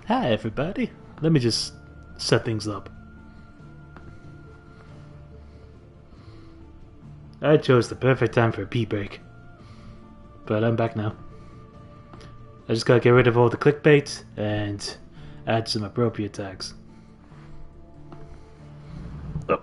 Hi everybody. Let me just set things up. I chose the perfect time for a pee break. But I'm back now. I just gotta get rid of all the clickbait and add some appropriate tags. Oh.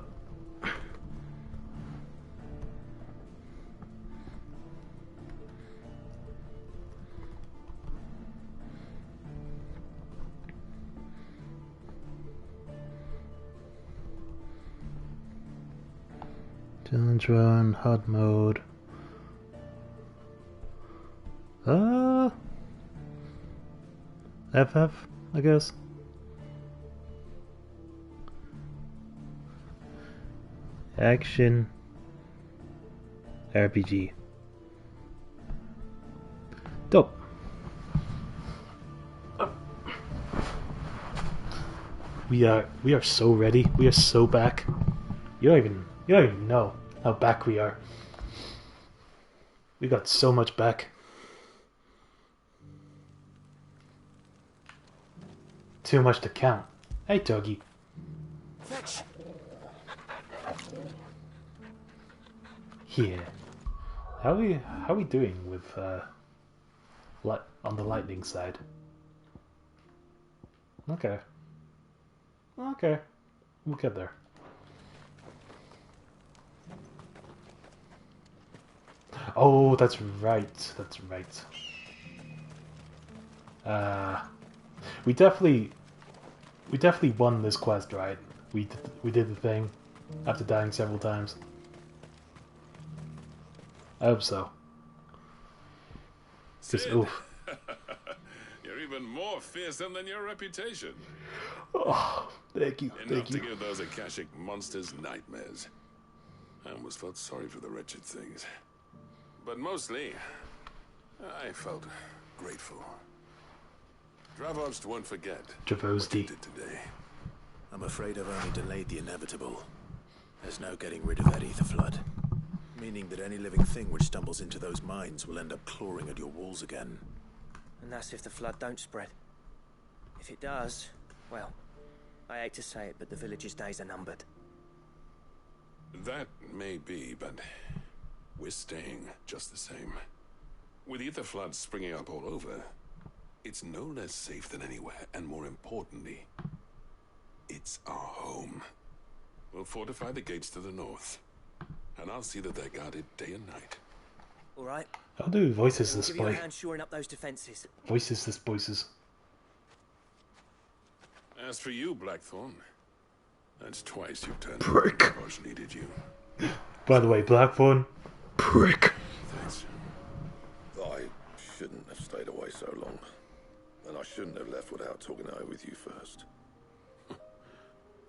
Challenge run, hard mode. FF, I guess. Action RPG. Dope. We are so ready. We are so back. You don't even know how back we are. We got so much back. Too much to count. Hey, Togi. Fetch. Yeah. How we doing with on the lightning side? Okay. Okay. We'll get there. Oh, that's right. That's right. We definitely won this quest, right? We did the thing after dying several times. I hope so. Just oof. You're even more fearsome than your reputation. Oh, thank you. Enough to give those Akashic monsters nightmares. I almost felt sorry for the wretched things. But mostly, I felt grateful. Dravovst won't forget what you did today. I'm afraid I've only delayed the inevitable. There's no getting rid of that ether flood. Meaning that any living thing which stumbles into those mines will end up clawing at your walls again. And that's if the flood don't spread. If it does, well, I hate to say it, but the village's days are numbered. That may be, but we're staying just the same. With ether floods springing up all over, it's no less safe than anywhere, and more importantly, it's our home. We'll fortify the gates to the north, and I'll see that they're guarded day and night. All right. How do voices this Give you a boy? hand shoring up those defenses. Voices this voices. As for you, Blackthorn, that's twice you've turned. Prick. Raj needed you. By the way, Blackthorn. Prick. Thanks. I shouldn't have stayed away so long. And I shouldn't have left without talking it over with you first.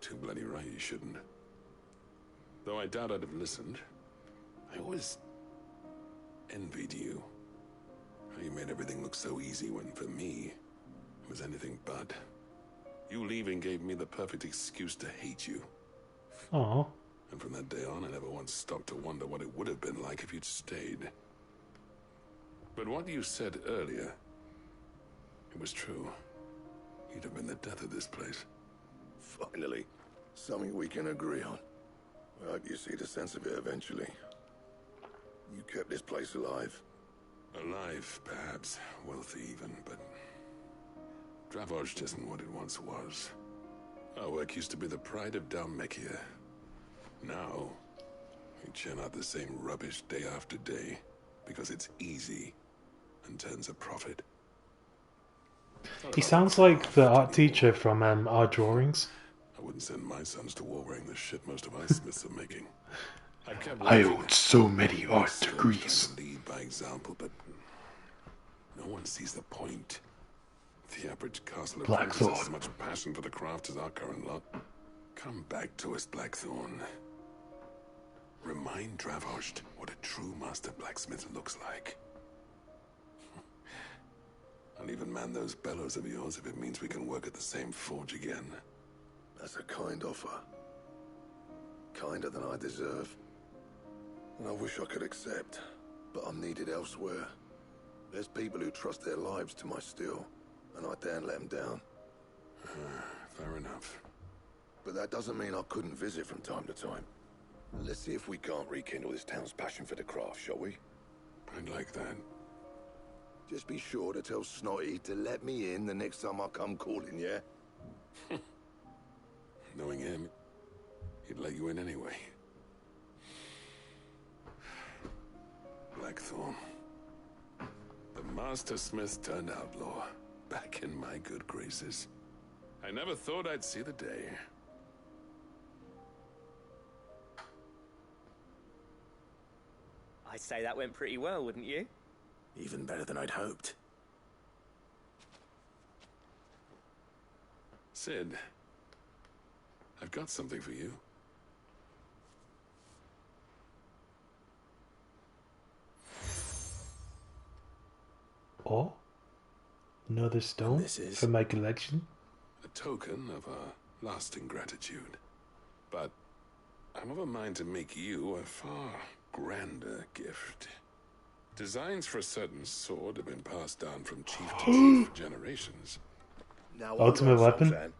Too bloody right you shouldn't. Though I doubt I'd have listened. I always envied you. How you made everything look so easy when, for me, it was anything but. You leaving gave me the perfect excuse to hate you. Aww. And from that day on, I never once stopped to wonder what it would have been like if you'd stayed. But what you said earlier, it was true. You'd have been the death of this place. Finally, something we can agree on. I hope you see the sense of it eventually. You kept this place alive. Alive, perhaps. Wealthy even, but Dravoj isn't what it once was. Our work used to be the pride of Dalmekia. Now, we churn out the same rubbish day after day because it's easy and turns a profit. He sounds like the art teacher from Art Drawings. I wouldn't send my sons to war wearing the shit most of our smiths are making. I own so many art degrees. Lead by example, but no one sees the point. The average castle apprentice has as much passion for the craft as our current lot. Come back to us, Blackthorn. Remind Dravoj what a true master blacksmith looks like. I'll even man those bellows of yours if it means we can work at the same forge again. That's a kind offer. Kinder than I deserve. And I wish I could accept, but I'm needed elsewhere. There's people who trust their lives to my steel, and I daren't let them down. Fair enough. But that doesn't mean I couldn't visit from time to time. Let's see if we can't rekindle this town's passion for the craft, shall we? I'd like that. Just be sure to tell Snotty to let me in the next time I come calling, yeah? Knowing him, he'd let you in anyway. Blackthorn. The Master Smith turned outlaw, back in my good graces. I never thought I'd see the day. I'd say that went pretty well, wouldn't you? Even better than I'd hoped. Sid, I've got something for you. Oh? Another stone This is- for my collection? A token of our lasting gratitude. But I'm of a mind to make you a far grander gift. Designs for a certain sword have been passed down from chief to chief for generations. Now, Ultimate hold on, weapon? Sultan.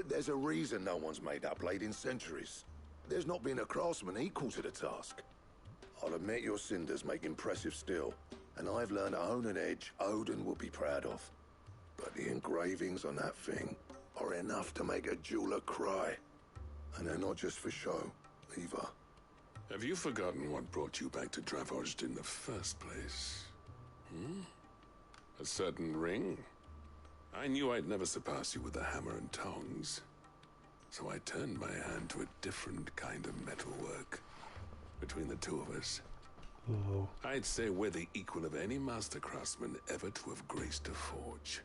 There's a reason no one's made that blade in centuries. There's not been a craftsman equal to the task. I'll admit your cinders make impressive steel, and I've learned to own an edge Odin will be proud of. But the engravings on that thing are enough to make a jeweler cry. And they're not just for show, either. Have you forgotten what brought you back to Dravozd in the first place? A certain ring? I knew I'd never surpass you with the hammer and tongs. So I turned my hand to a different kind of metalwork. Between the two of us, Oh. I'd say we're the equal of any master craftsman ever to have graced a forge.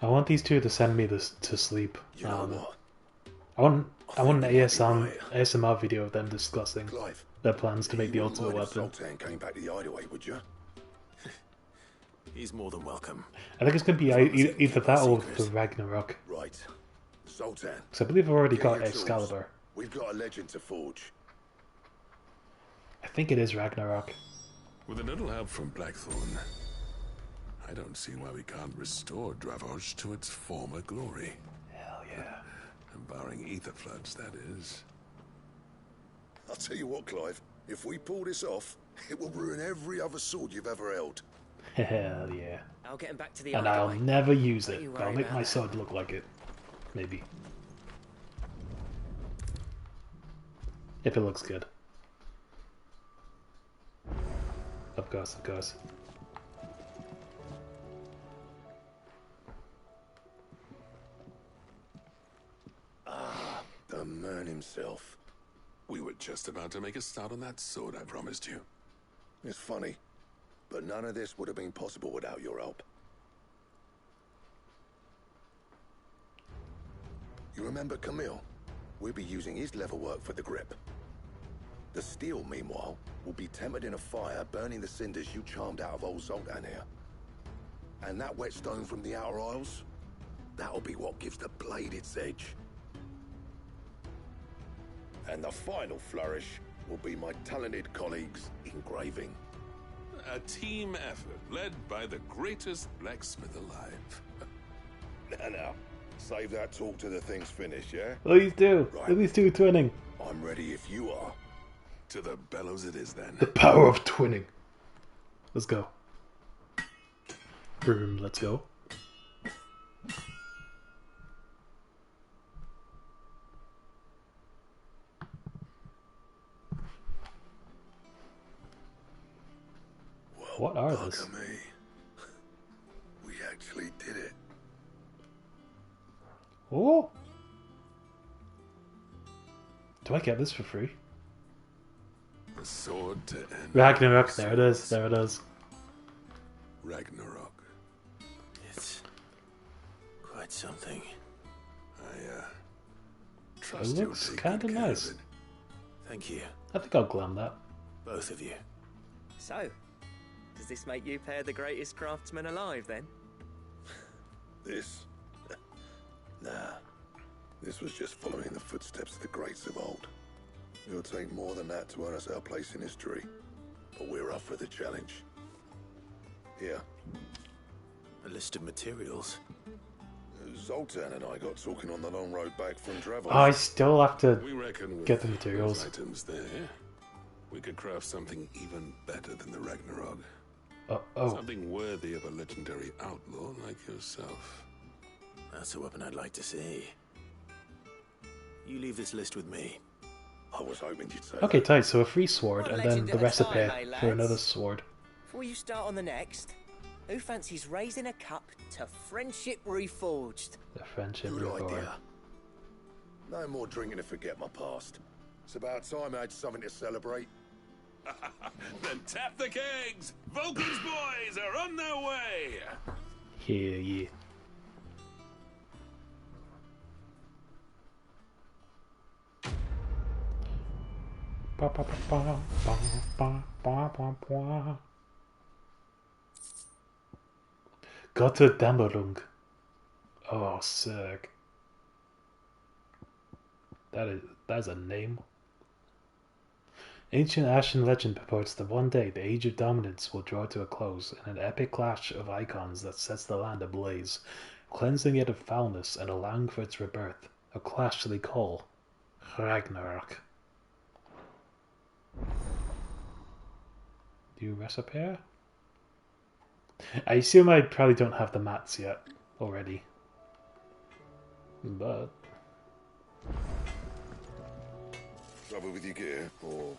I want these two to send me this to sleep. You know what? I want an think you might be ASMR video of them discussing Clive, their plans to make the you wouldn't ultimate mind if weapon. Sultan came back to the hideaway, would you? He's more than welcome. I think it's going to be either that or the Ragnarok. Right. Sultan. Because I believe I've already get got your tools. Excalibur. We've got a legend to forge. I think it is Ragnarok. With a little help from Blackthorn, I don't see why we can't restore Dravozd to its former glory. Hell yeah. And barring ether floods, that is. I'll tell you what, Clive. If we pull this off, it will ruin every other sword you've ever held. Hell yeah. I'll get him back to the And I'll hideaway. never use Don't it. you But I'll worry make about my that. sword look like it. Maybe. If it looks good. Of course, of course. The man himself. We were just about to make a start on that sword I promised you. It's funny, but none of this would have been possible without your help. You remember Camille? We'll be using his leather work for the grip. The steel, meanwhile, will be tempered in a fire, burning the cinders you charmed out of old Zoltan here. And that whetstone from the Outer Isles, that'll be what gives the blade its edge. And the final flourish will be my talented colleagues' engraving. A team effort led by the greatest blacksmith alive. Now, save that talk till the thing's finished, yeah? Please do. Right. Please do twinning. I'm ready if you are. To the bellows it is then. The power of twinning. Let's go. Boom, let's go. What are this? Bugger me. We actually did it. Oh! Do I get this for free? The sword to end. Ragnarok, there it is, there it is. Ragnarok. It's quite something. I trust It you'll looks take kinda good care of nice. it. Thank you, I think I'll glam that. both of you. So, does this make you pair the greatest craftsmen alive then? This? Nah. This was just following the footsteps of the greats of old. It'll take more than that to earn us our place in history. But we're up for the challenge. Here, A list of materials. Zoltan and I got talking on the long road back from Drevos. I still have to We reckon with get the materials. those items there, we could craft something even better than the Ragnarok. Oh. Something worthy of a legendary outlaw like yourself. That's a weapon I'd like to see. You leave this list with me. I was hoping you'd say Okay, that. tight. So a free sword, What and a then legend the at a recipe time, eh, for lads? another sword. Before you start on the next, who fancies raising a cup to friendship reforged? The friendship Good reward. idea. No more drinking to forget my past. It's about time I had something to celebrate. Then tap the kegs! Vulcan's boys are on their way! Yeah. Gotterdammerung. Oh, sick. That's a name. Ancient Ashen legend purports that one day the Age of Dominance will draw to a close in an epic clash of icons that sets the land ablaze, cleansing it of foulness and allowing for its rebirth, a clash they call Ragnarok. New recipe? I assume I probably don't have the mats yet already. But Trouble with your gear, or...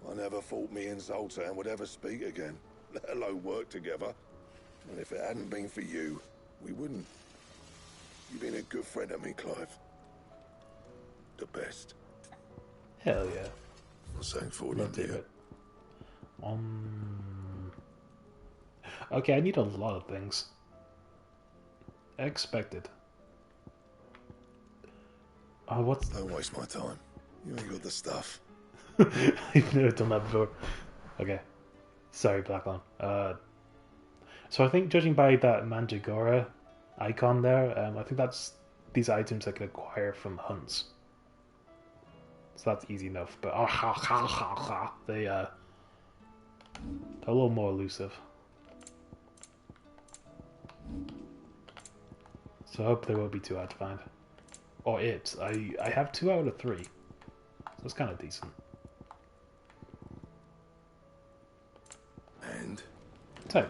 I never thought me and Zoltan would ever speak again, let alone work together. And if it hadn't been for you, we wouldn't. You've been a good friend to me, Clive. The best. hell yeah. I'm saying for you, Love dear. David. Okay, I need a lot of things. Expected. Oh, what's... Don't waste my time. You ain't got the stuff. I've never done that before. Okay. Sorry, Blackland. So I think judging by that Mandragora icon there, I think that's these items I can acquire from hunts. So that's easy enough, but they're a little more elusive. So I hope they won't be too hard to find. Or it. I have 2 out of 3. So it's kind of decent. And? So.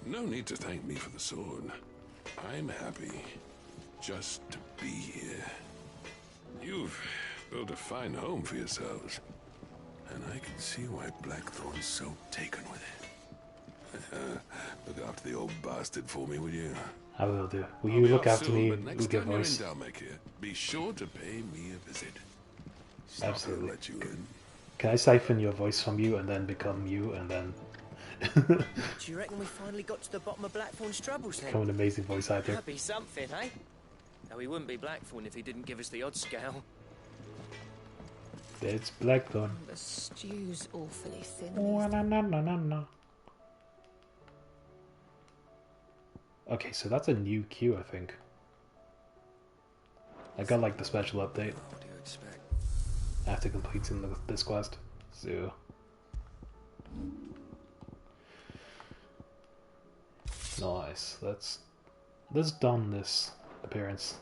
No need to thank me for the sword. I'm happy just to be here. You've built a fine home for yourselves, and I can see why Blackthorn's so taken with it. Look after the old bastard for me, will you? I will do. Will I'll you be look off after soon, me but next with your time you're in voice? Dalmekir, be sure to pay me a visit. Stop Absolutely. and let you in. Can I siphon your voice from you and then become you and then Do you reckon we finally got to the bottom of Blackthorn's troubles then? become an amazing voice actor? That'd be something, eh? Now, he wouldn't be Blackthorn if he didn't give us the odd scale. It's Blackthorn. The stew's awfully thin. Oh, na, na, na, na, na. Okay, so that's a new queue, I think. I got like the special update What do you expect? after completing this quest. So nice. Let's don this appearance.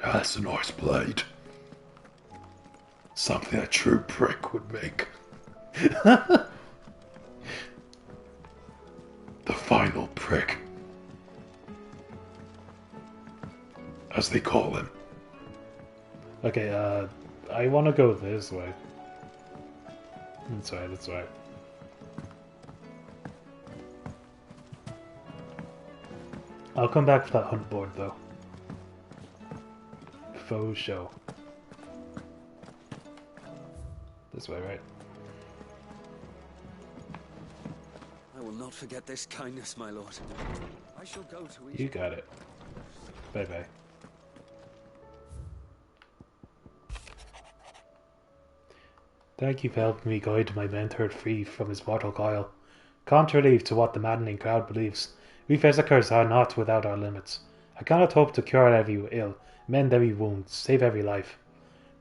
That's a nice blade. Something a true prick would make. The final prick, as they call him. Okay, I want to go this way. That's right, that's right. I'll come back for that hunt board, though. Faux show. This way, right? I will not forget this kindness, my lord. I shall go to You got it. Bye-bye. Thank you for helping me guide my mentor free from his mortal coil. Contrary to what the maddening crowd believes, we Physicers are not without our limits. I cannot hope to cure every ill, mend every wound, save every life.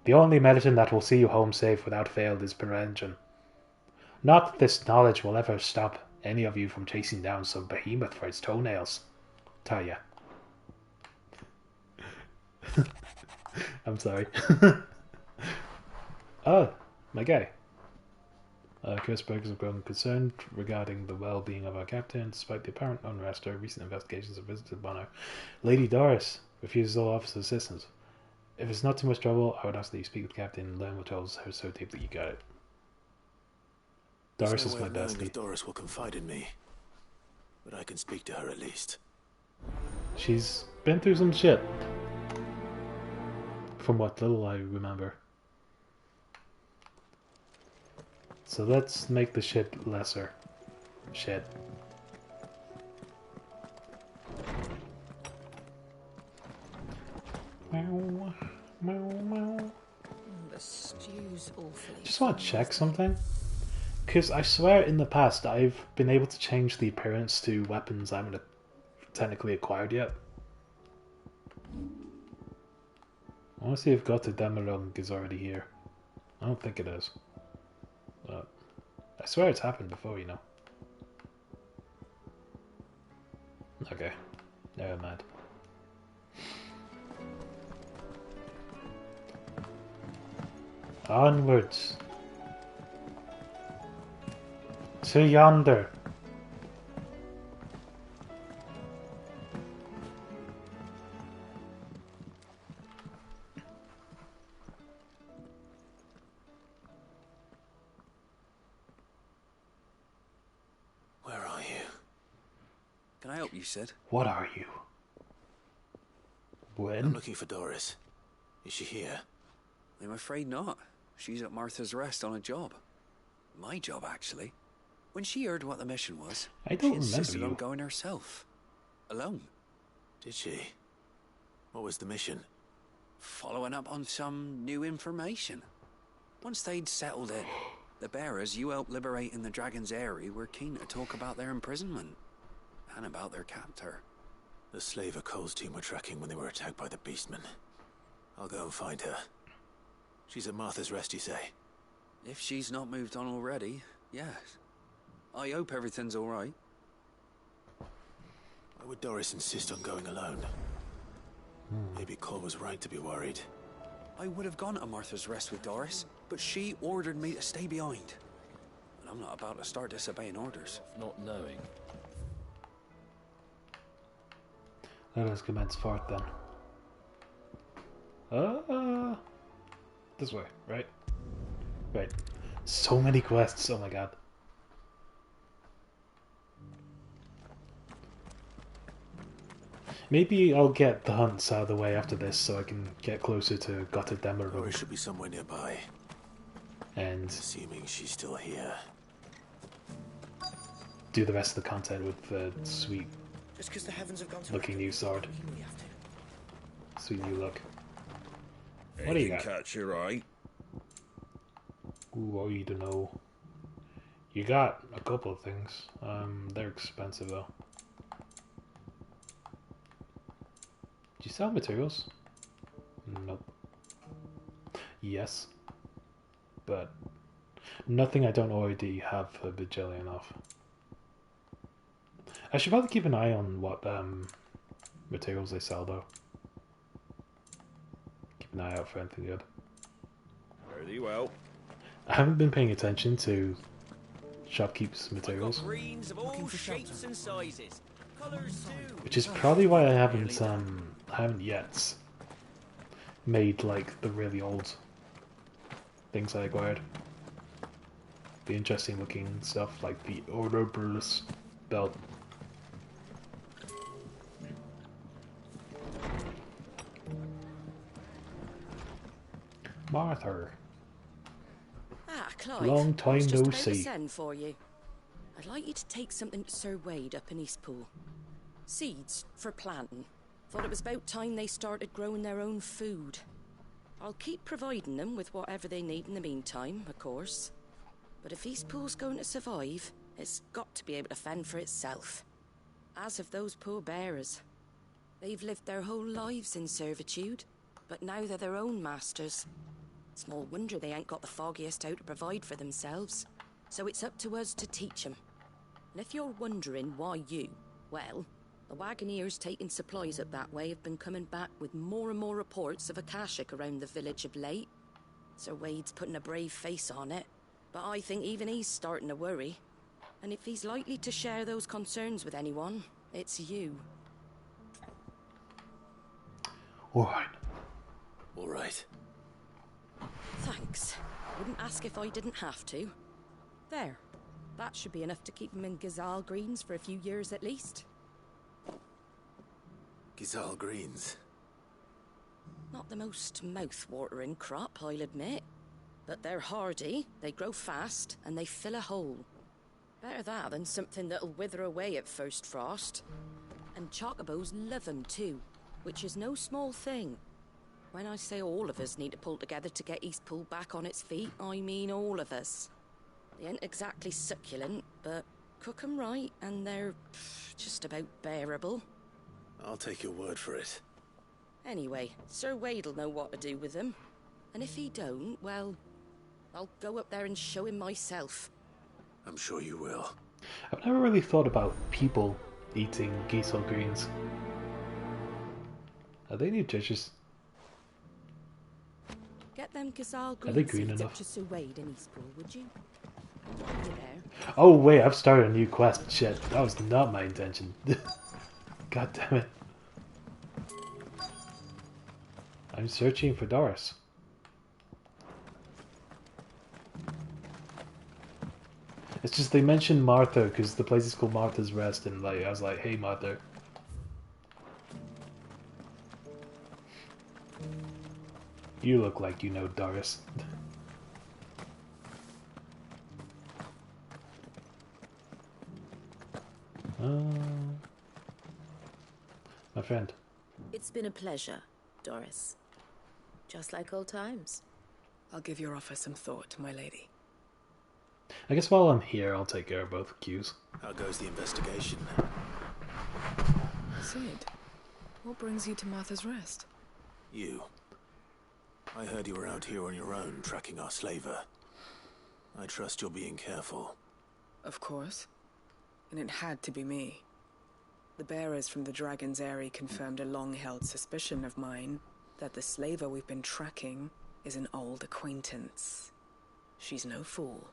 The only medicine that will see you home safe without fail is prevention. Not that this knowledge will ever stop any of you from chasing down some behemoth for its toenails. Tell ya. I'm sorry. Oh, my guy. Kirstbergers have grown concerned regarding the well-being of our captain. Despite the apparent unrest, our recent investigations have visited Bono. Lady Doris refuses all officer assistance. If it's not too much trouble, I would ask that you speak with the captain and learn what troubles her so deep that you got it. Doris is my bestie. If Doris will confide in me, but I can speak to her at least. She's been through some shit. From what little I remember. So let's make the shit lesser. Shit. Meow, meow, meow. The stew's awfully. Just want to check something. Because I swear in the past I've been able to change the appearance to weapons I haven't technically acquired yet. I want to see if Gota Demerung is already here. I don't think it is. But I swear it's happened before, you know. Okay. Never mind. Onwards. To yonder. Where are you? Can I help you, Sid? What are you? I'm When? looking for Doris. Is she here? I'm afraid not. She's at Martha's Rest on a job. My job, actually. When she heard what the mission was, I don't she remember insisted you. on going herself. Alone. Did she? What was the mission? Following up on some new information. Once they'd settled in, the bearers you helped liberate in the Dragon's Eyrie were keen to talk about their imprisonment. And about their captor. The slaver Cole's team were tracking when they were attacked by the Beastmen. I'll go and find her. She's at Martha's Rest, you say? If she's not moved on already, yes. I hope everything's alright. Why would Doris insist on going alone? Maybe Cole was right to be worried. I would have gone to Martha's Rest with Doris, but she ordered me to stay behind. And I'm not about to start disobeying orders. Not knowing. Let us commence forth then. This way, right? Right. So many quests, oh my god. Maybe I'll get the hunts out of the way after this so I can get closer to Gota Doris Demerung should be somewhere nearby. and Assuming she's still here. do the rest of the content with the sweet Just because the heavens have gone to looking new sword. we have to. Sweet new look. What do you got? Catch your eye. Ooh, I don't know. You got a couple of things. They're expensive though. Do you sell materials? Nope. Yes. But nothing I don't already have a bajillion of. I should probably keep an eye on what materials they sell though. Keep an eye out for anything good. Very well. I haven't been paying attention to shopkeep's I've materials, got greens of all shapes and sizes. Colours too. which is probably why I haven't yet made like the really old things I acquired. The interesting looking stuff like the Ouroboros belt. Martha, Ah, Clive. long I was time just no about to see. send for you. I'd like you to take something to Sir Wade up in Eastpool. Seeds for planting. Thought it was about time they started growing their own food. I'll keep providing them with whatever they need in the meantime, of course. But if Eastpool's going to survive, it's got to be able to fend for itself. As have those poor bearers. They've lived their whole lives in servitude, but now they're their own masters. Small wonder they ain't got the foggiest how to provide for themselves. So it's up to us to teach 'em. And if you're wondering why you, well, the wagoneers taking supplies up that way have been coming back with more and more reports of Akashic around the village of late. Sir Wade's putting a brave face on it, but I think even he's starting to worry. And if he's likely to share those concerns with anyone, it's you. Alright. All right. Thanks. Wouldn't ask if I didn't have to. There. That should be enough to keep him in Gazal Greens for a few years at least. Gazal Greens. Not the most mouth-watering crop, I'll admit. But they're hardy, they grow fast, and they fill a hole. Better that than something that'll wither away at first frost. And chocobos love 'em too, which is no small thing. When I say all of us need to pull together to get Eastpool back on its feet, I mean all of us. They ain't exactly succulent, but cook 'em right and they're just about bearable. I'll take your word for it. Anyway, Sir Wade'll know what to do with them. And if he don't, well, I'll go up there and show him myself. I'm sure you will. I've never really thought about people eating geese or greens. Are they nutritious? Get them Gazal Are they Green green seeds up enough? to Sir Wade in Eastpool, would you? You there? Oh wait, I've started a new quest. Shit, that was not my intention. God damn it. I'm searching for Doris. It's just they mentioned Martha because the place is called Martha's Rest, and like I was like, hey Martha. You look like you know Doris. My friend. It's been a pleasure, Doris. Just like old times. I'll give your offer some thought, my lady. I guess while I'm here, I'll take care of both queues. How goes the investigation? Sid, what brings you to Martha's Rest? You. I heard you were out here on your own, tracking our slaver. I trust you're being careful. Of course. And it had to be me. The bearers from the Dragon's Eyrie confirmed a long-held suspicion of mine that the slaver we've been tracking is an old acquaintance. She's no fool.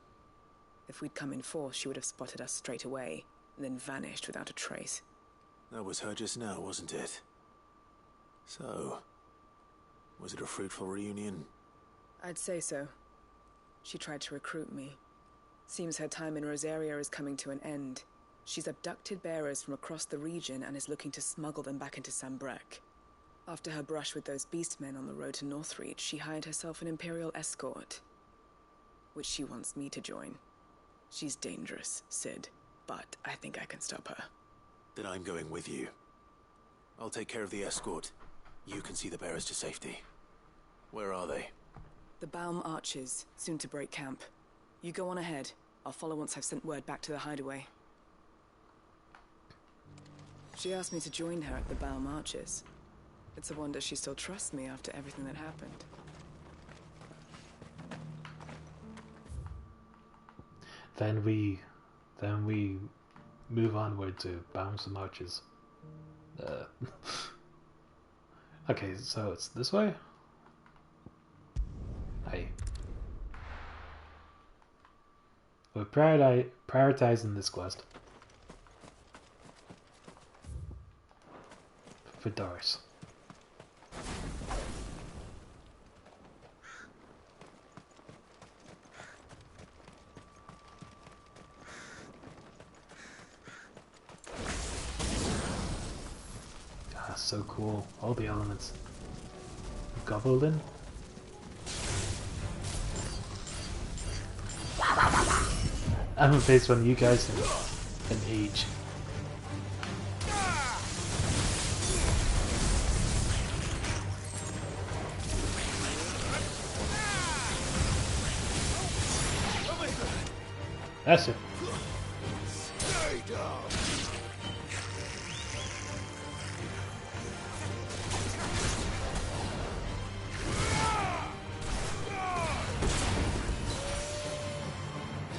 If we'd come in force, she would have spotted us straight away, and then vanished without a trace. That was her just now, wasn't it? So, was it a fruitful reunion? I'd say so. She tried to recruit me. Seems her time in Rosaria is coming to an end. She's abducted bearers from across the region and is looking to smuggle them back into Sambrek. After her brush with those beastmen on the road to Northreach, she hired herself an Imperial escort, which she wants me to join. She's dangerous, Sid, but I think I can stop her. Then I'm going with you. I'll take care of the escort. You can see the bearers to safety. Where are they? The Baum Archers, soon to break camp. You go on ahead. I'll follow once I've sent word back to the hideaway. She asked me to join her at the Baum Archers. It's a wonder she still trusts me after everything that happened. Then we move onward to Bounce and Marches. Okay, so it's this way? Aye. We're prioritizing this quest. For Doris. Ah, so cool. All the elements. Goblin? I'm amazed when you guys can age. That's it.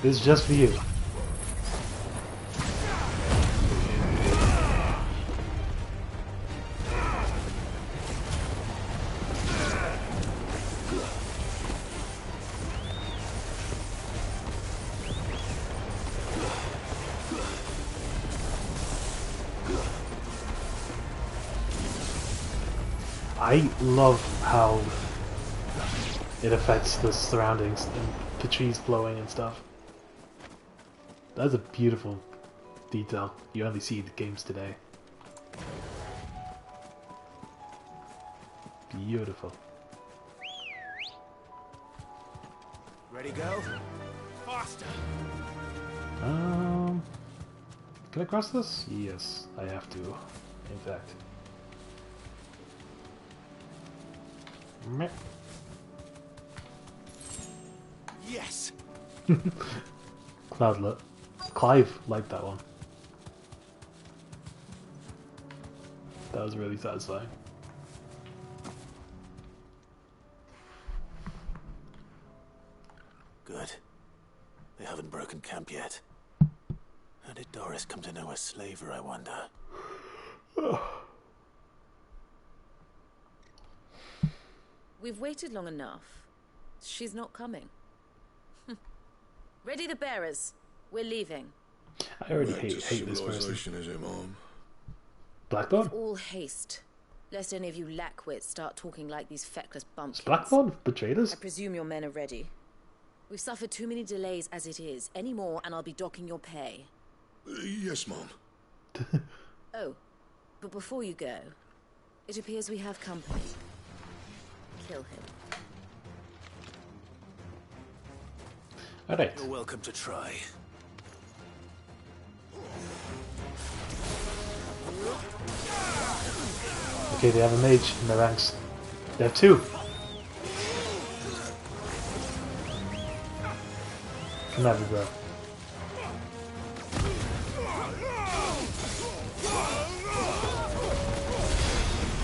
This is just for you. I love how it affects the surroundings and the trees blowing and stuff. That's a beautiful detail. You only see the games today. Beautiful. Ready, go? Faster! Can I cross this? Yes, I have to, in fact. Meh. Yes! Clive liked that one. That was really satisfying. Good. They haven't broken camp yet. How did Doris come to know a slaver, I wonder? We've waited long enough. She's not coming. Ready the bearers. We're leaving. I already hate this person. Is it, Mom? Blackthorn? With all haste. Lest any of you lackwits start talking like these feckless bumpkins. Is Blackthorn betrayed us? I presume your men are ready. We've suffered too many delays as it is. Any more and I'll be docking your pay. Yes, Mom. Oh, but before you go, it appears we have company. Kill him. Alright. You're welcome to try. Okay, they have a mage in their ranks. They have two. Come at me, bro.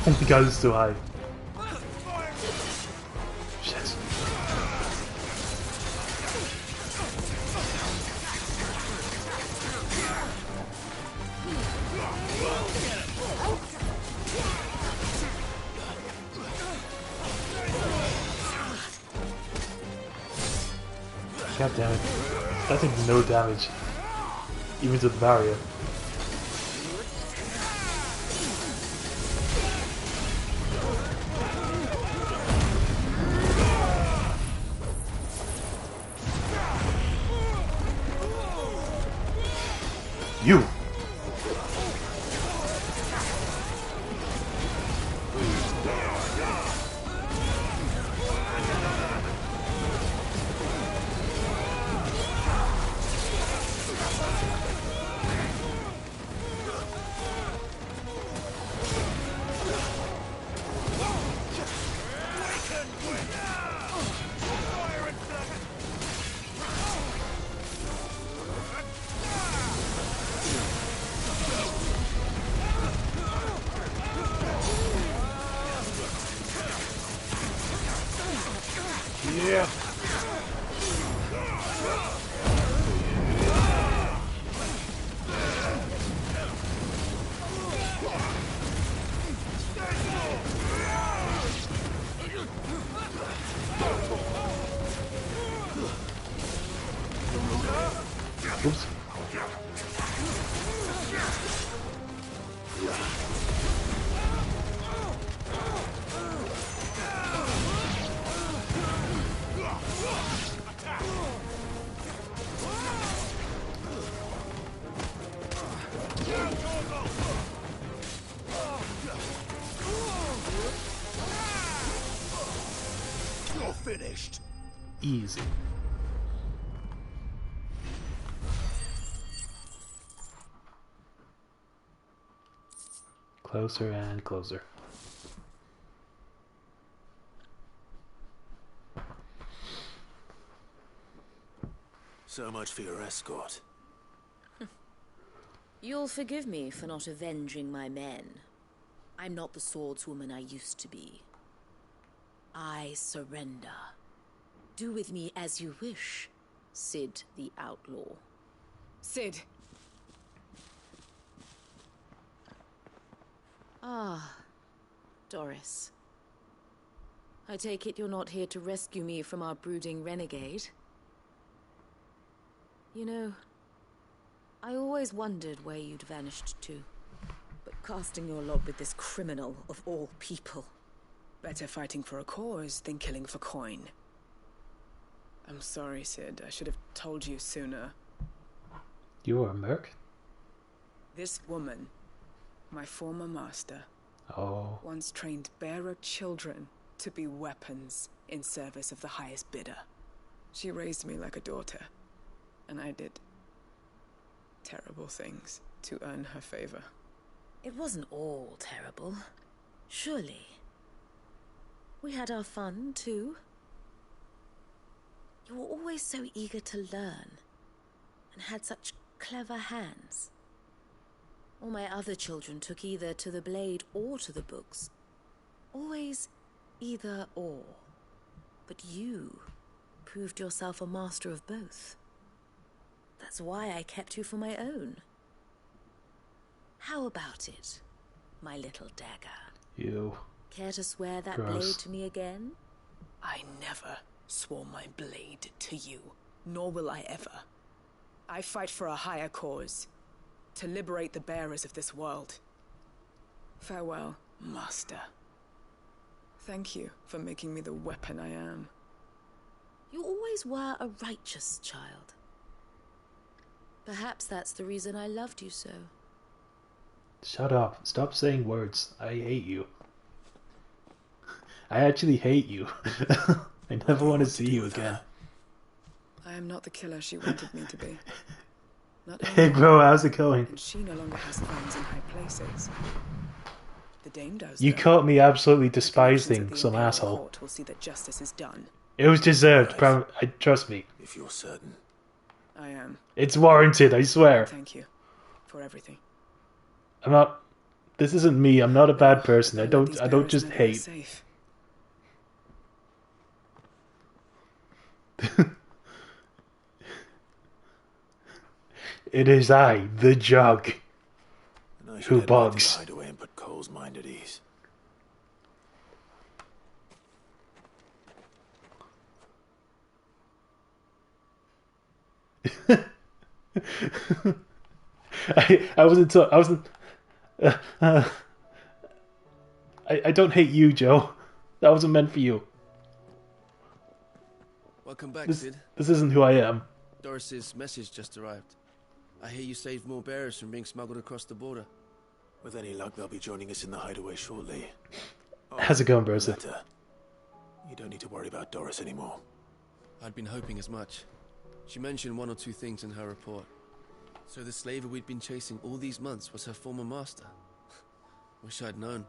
Oh my god, it's too high. Shit. God damn it. That did no damage. Even to the barrier. You! Yeah. Oops. You're finished. Easy. Closer and closer. So much for your escort. You'll forgive me for not avenging my men. I'm not the swordswoman I used to be. I surrender. Do with me as you wish, Sid the Outlaw. Sid! Ah, Doris. I take it you're not here to rescue me from our brooding renegade. You know, I always wondered where you'd vanished to. But casting your lot with this criminal of all people. Better fighting for a cause than killing for coin. I'm sorry, Sid. I should have told you sooner. You were a merc? This woman, my former master, once trained bearer children to be weapons in service of the highest bidder. She raised me like a daughter, and I did terrible things to earn her favor. It wasn't all terrible, surely. We had our fun, too. You were always so eager to learn, and had such clever hands. All my other children took either to the blade or to the books. Always either or. But you proved yourself a master of both. That's why I kept you for my own. How about it, my little dagger? You. Care to swear that Gross. blade to me again? I never swore my blade to you, nor will I ever. I fight for a higher cause, to liberate the bearers of this world. Farewell, Master. Thank you for making me the weapon I am. You always were a righteous child. Perhaps that's the reason I loved you so. Shut up. Stop saying words. I hate you. I actually hate you. I never want to see you again. I am not the killer she wanted me to be. Not Hey only bro, how's it going? and she no longer has friends in high places. The dame does. You though. caught me absolutely The connections despising at the some Imperial asshole. Court will see that justice is done. It was deserved, trust me. If you're certain. I am. It's warranted, I swear. Thank you for everything. I'm not... This isn't me, I'm not a bad person. I Let don't these just bearers know that they're hate. safe. It is I, the jug. And I should Who head back to the bugs? hideaway and put Cole's mind at ease. I wasn't... I wasn't... I don't hate you, Joe. That wasn't meant for you. Welcome back, This Sid. isn't who I am. Doris's message just arrived. I hear you saved more bearers from being smuggled across the border. With any luck, they'll be joining us in the hideaway shortly. How's it going, Brosa? Letter. You don't need to worry about Doris anymore. I'd been hoping as much. She mentioned one or two things in her report. So the slaver we'd been chasing all these months was her former master. Wish I'd known.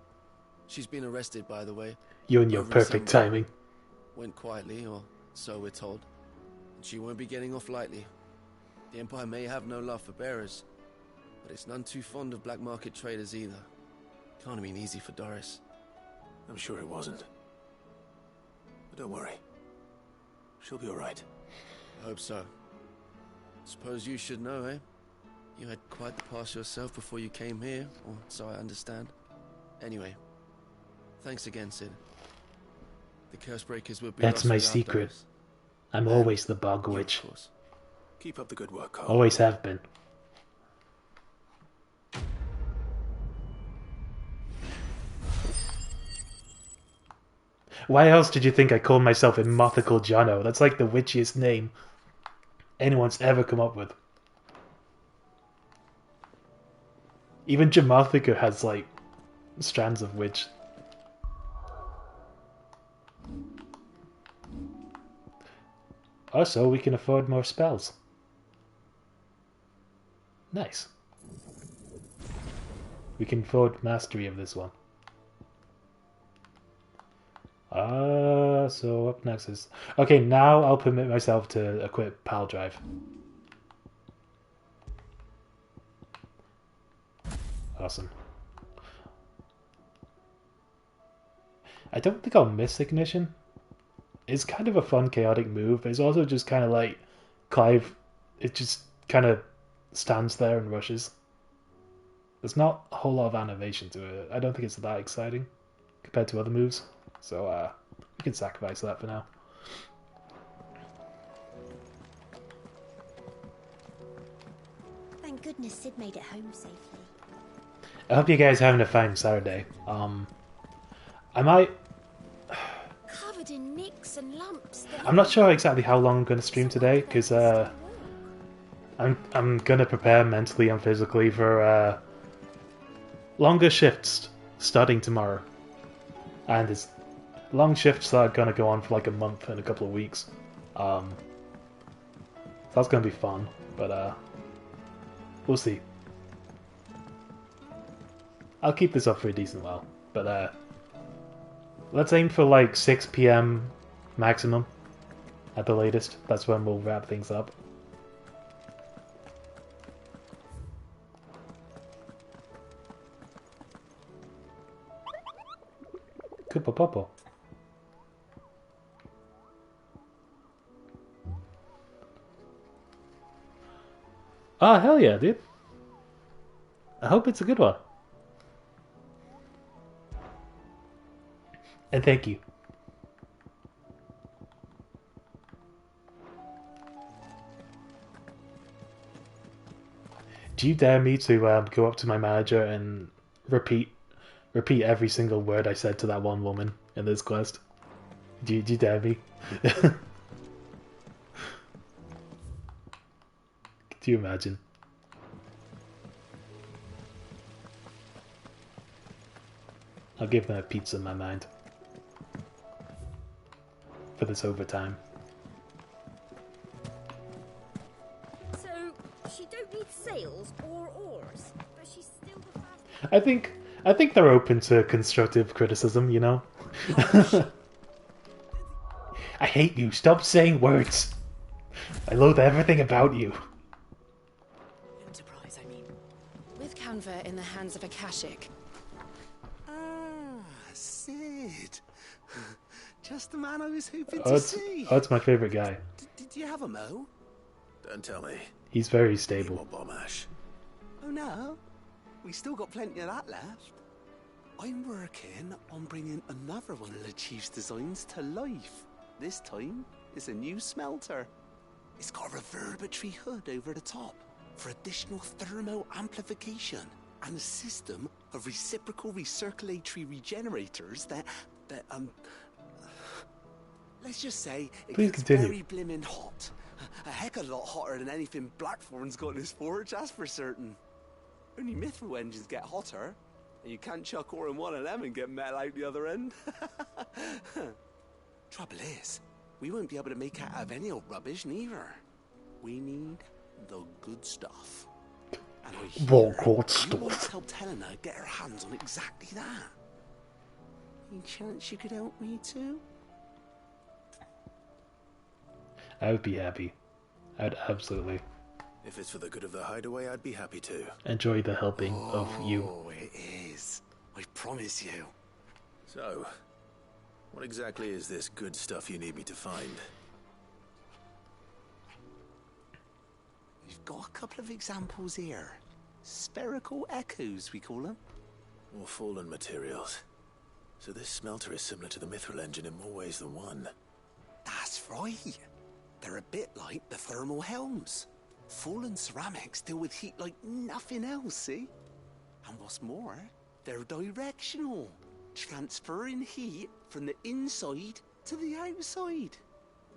She's been arrested, by the way. You and your Over in perfect Samba. timing. Went quietly, or so we're told. And she won't be getting off lightly. The Empire may have no love for bearers, but it's none too fond of black market traders either. Can't have been easy for Doris. I'm sure it wasn't. But don't worry. She'll be alright. I hope so. Suppose you should know, eh? You had quite the past yourself before you came here, or so I understand. Anyway, thanks again, Sid. The Cursebreakers would be That's lost my without secret. those. I'm And always the bug you, of witch. course. Keep up the good work, Cole. Always have been. Why else did you think I called myself Imothical Jono? That's like the witchiest name anyone's ever come up with. Even JamotHica has like strands of witch. Also, we can afford more spells. Nice. We can afford mastery of this one. So up next is... Okay, now I'll permit myself to equip Pal Drive. Awesome. I don't think I'll miss Ignition. It's kind of a fun, chaotic move, but it's also just kind of like Clive, it just kind of stands there and rushes. There's not a whole lot of animation to it. I don't think it's that exciting compared to other moves. So we can sacrifice that for now. Thank goodness Sid made it home safely. I hope you guys are having a fine Saturday. I might... Covered in nicks and lumps. I'm not sure exactly how long I'm going to stream today, because I'm going to prepare mentally and physically for longer shifts starting tomorrow. And it's long shifts that are going to go on for like a month and a couple of weeks. So that's going to be fun, but we'll see. I'll keep this up for a decent while, but let's aim for like 6 PM maximum at the latest. That's when we'll wrap things up. Kupo Popo. Oh, hell yeah, dude. I hope it's a good one. And thank you. Do you dare me to go up to my manager and repeat every single word I said to that one woman in this quest? Do you dare me? Do you imagine? I'll give them a pizza in my mind. For this overtime. So, she don't need sails or oars, but she's still the fastest. I think they're open to constructive criticism, you know? I hate you. Stop saying words. I loathe everything about you. Enterprise, I mean. With Canva in the hands of Akashic. Ah, Sid. Just the man I was hoping to see. Oh, it's my favorite guy. Did you have a mo? Don't tell me. He's very stable. More bomb ash. Oh no, we still got plenty of that left. I'm working on bringing another one of the Chief's designs to life. This time, it's a new smelter. It's got a reverberatory hood over the top for additional thermo amplification and a system of reciprocal recirculatory regenerators that let's just say it Please gets continue. very blimmin' hot. A heck of a lot hotter than anything Blackthorn's got in his forge, that's for certain. Only mithril engines get hotter, and you can't chuck ore in one of them and get metal out the other end. Trouble is, we won't be able to make out of any old rubbish neither. We need the good stuff. And I hear Good you want stuff. to help Helena get her hands on exactly that. Any chance you could help me too? I would be happy. I'd absolutely If it's for the good of the hideaway, I'd be happy to. enjoy the helping of you. Oh, it is. I promise you. So, what exactly is this good stuff you need me to find? We've got a couple of examples here. Spherical echoes, we call them. More fallen materials. So this smelter is similar to the mithril engine in more ways than one. That's right. They're a bit like the thermal helms. Fallen ceramics deal with heat like nothing else, see? And what's more, they're directional, transferring heat from the inside to the outside.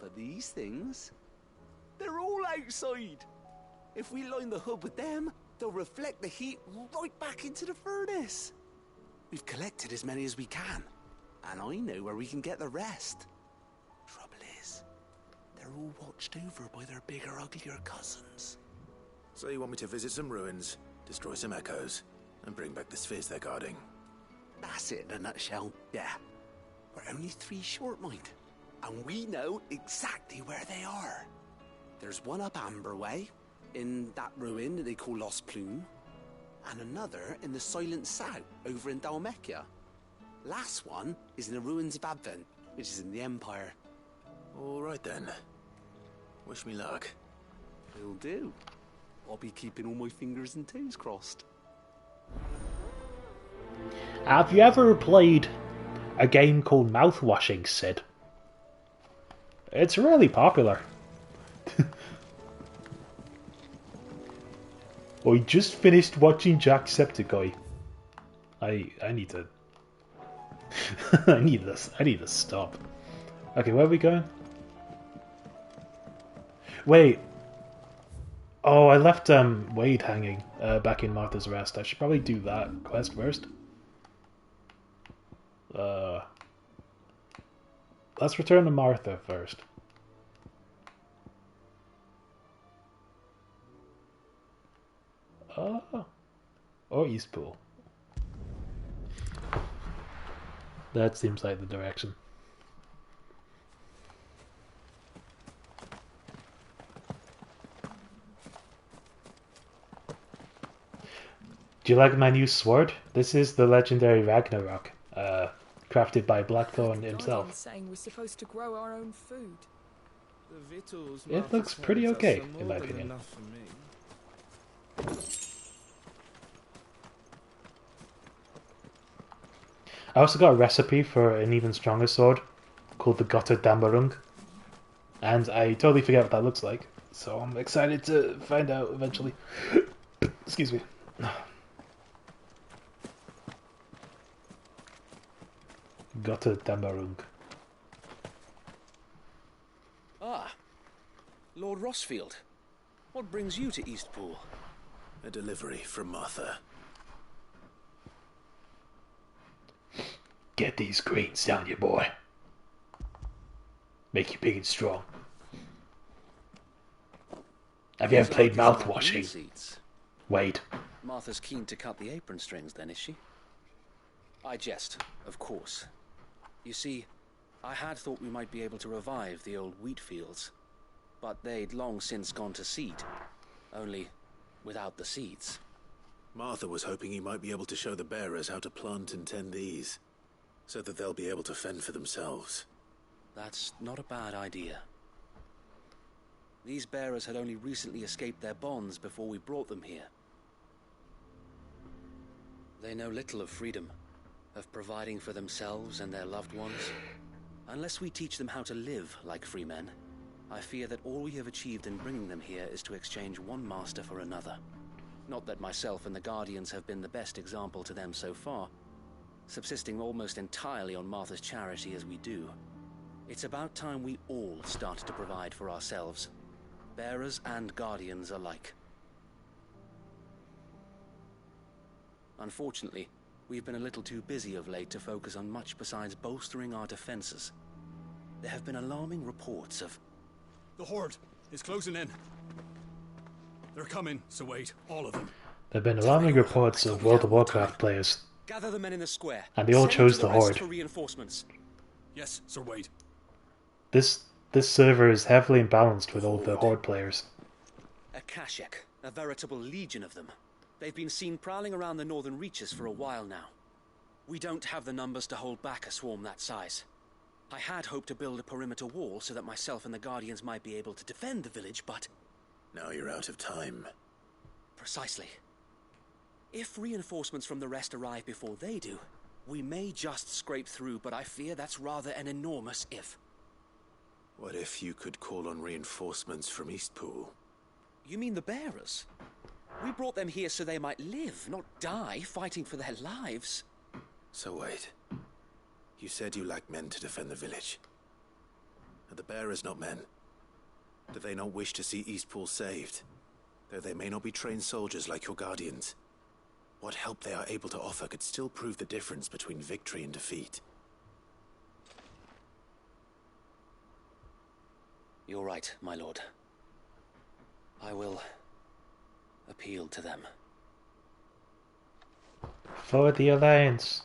But these things, they're all outside. If we line the hood with them, they'll reflect the heat right back into the furnace. We've collected as many as we can, and I know where we can get the rest. Trouble is, they're all watched over by their bigger, uglier cousins. So you want me to visit some ruins, destroy some echoes, and bring back the spheres they're guarding? That's it in a nutshell, yeah. We're only 3 short, mind, and we know exactly where they are. There's one up Amber Way, in that ruin that they call Lost Plume, and another in the Silent South, over in Dalmekia. Last one is in the ruins of Advent, which is in the Empire. All right then. Wish me luck. Will do. I'll be keeping all my fingers and toes crossed. Have you ever played a game called Mouthwashing, Sid? It's really popular. I just finished watching Jacksepticeye. I need to I need this. I need to stop. Okay, where are we going? Wait. Oh, I left Wade hanging back in Martha's Rest. I should probably do that quest first. Let's return to Martha first. Or Eastpool. That seems like the direction. Do you like my new sword? This is the legendary Ragnarok, crafted by Blackthorn himself. Saying we're supposed to grow our own food. It looks pretty okay, in my opinion. I also got a recipe for an even stronger sword called the Gotter Dammerung, and I totally forget what that looks like, so I'm excited to find out eventually. Excuse me. Gotter Dammerung. Ah, Lord Rossfield. What brings you to Eastpool? A delivery from Martha. Get these greens down you, boy. Make you big and strong. Have you ever played Mouthwashing? Wait. Martha's keen to cut the apron strings then, is she? I jest, of course. You see, I had thought we might be able to revive the old wheat fields, but they'd long since gone to seed, only without the seeds. Martha was hoping he might be able to show the bearers how to plant and tend these, so that they'll be able to fend for themselves. That's not a bad idea. These bearers had only recently escaped their bonds before we brought them here. They know little of freedom, of providing for themselves and their loved ones. Unless we teach them how to live like free men, I fear that all we have achieved in bringing them here is to exchange one master for another. Not that myself and the Guardians have been the best example to them so far, subsisting almost entirely on Martha's charity as we do. It's about time we all started to provide for ourselves, bearers and Guardians alike. Unfortunately, we've been a little too busy of late to focus on much besides bolstering our defenses. There have been alarming reports of... The Horde is closing in. They're coming, so wait, all of them. There have been alarming reports of World of Warcraft players, Gather the men in the square. and they all chose the Horde. For reinforcements. Yes, Sir Wade. This server is heavily imbalanced with all the Horde players. A Kashek, a veritable legion of them. They've been seen prowling around the northern reaches for a while now. We don't have the numbers to hold back a swarm that size. I had hoped to build a perimeter wall so that myself and the Guardians might be able to defend the village, but... Now you're out of time. Precisely. If reinforcements from the rest arrive before they do, we may just scrape through, but I fear that's rather an enormous if. What if you could call on reinforcements from Eastpool? You mean the bearers? We brought them here so they might live, not die fighting for their lives. So wait. You said you lacked men to defend the village. Are the bearers not men? Do they not wish to see Eastpool saved? Though they may not be trained soldiers like your Guardians. What help they are able to offer could still prove the difference between victory and defeat. You're right, my lord. I will appeal to them. For the Alliance.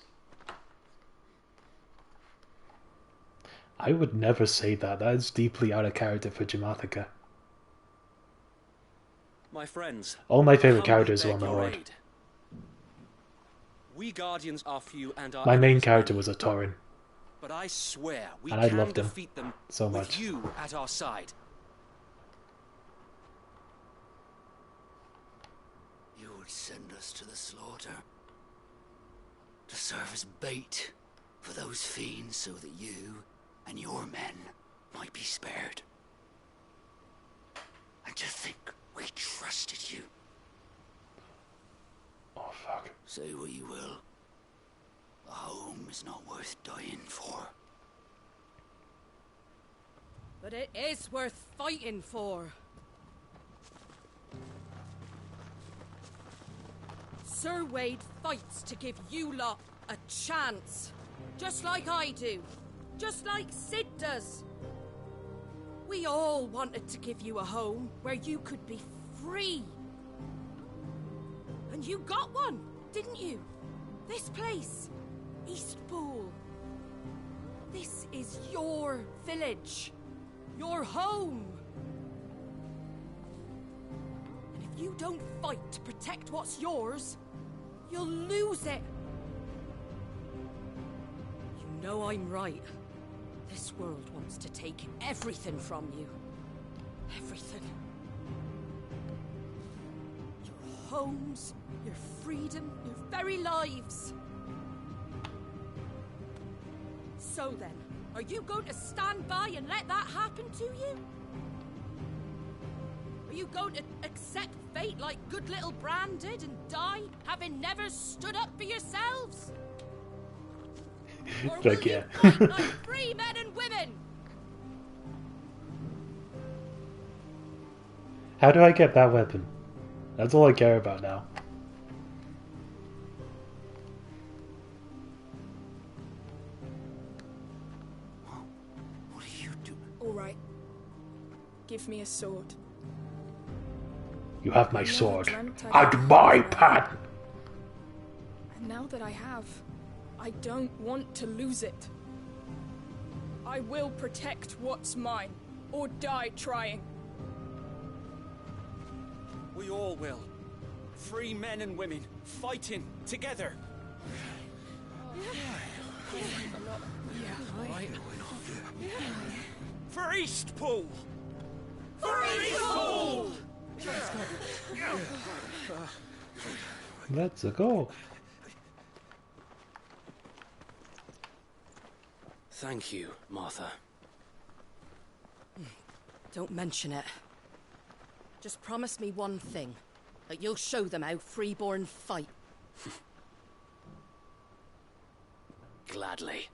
I would never say that. That is deeply out of character for JamotHica. My friends, all my favorite characters are on the Horde. Aid. We Guardians are few and our my main character was a Tauren. But I swear we and I can loved him defeat them so with much. You at our side. would send us to the slaughter. To serve as bait for those fiends so that you and your men might be spared. And to think we trusted you. Oh, fuck. Say what you will. A home is not worth dying for. But it is worth fighting for. Sir Wade fights to give you lot a chance. Just like I do. Just like Sid does. We all wanted to give you a home where you could be free. And you got one, didn't you? This place, Eastpool. This is your village. Your home. And if you don't fight to protect what's yours, you'll lose it. You know I'm right. This world wants to take everything from you. Everything. Your homes, your freedom, your very lives. So then, are you going to stand by and let that happen to you? Are you going to accept fate like good little Bran did and die, having never stood up for yourselves? Or will you fight like free men and women? How do I get that weapon? That's all I care about now. What are you doing? All right. Give me a sword. You have my I never sword. dreamt I'd And my pen! And now that I have, I don't want to lose it. I will protect what's mine, or die trying. We all will. Free men and women, fighting together. Right. For Eastpool! For Eastpool! Let's go. Thank you, Martha. Don't mention it. Just promise me one thing. That you'll show them how freeborn fight. Gladly.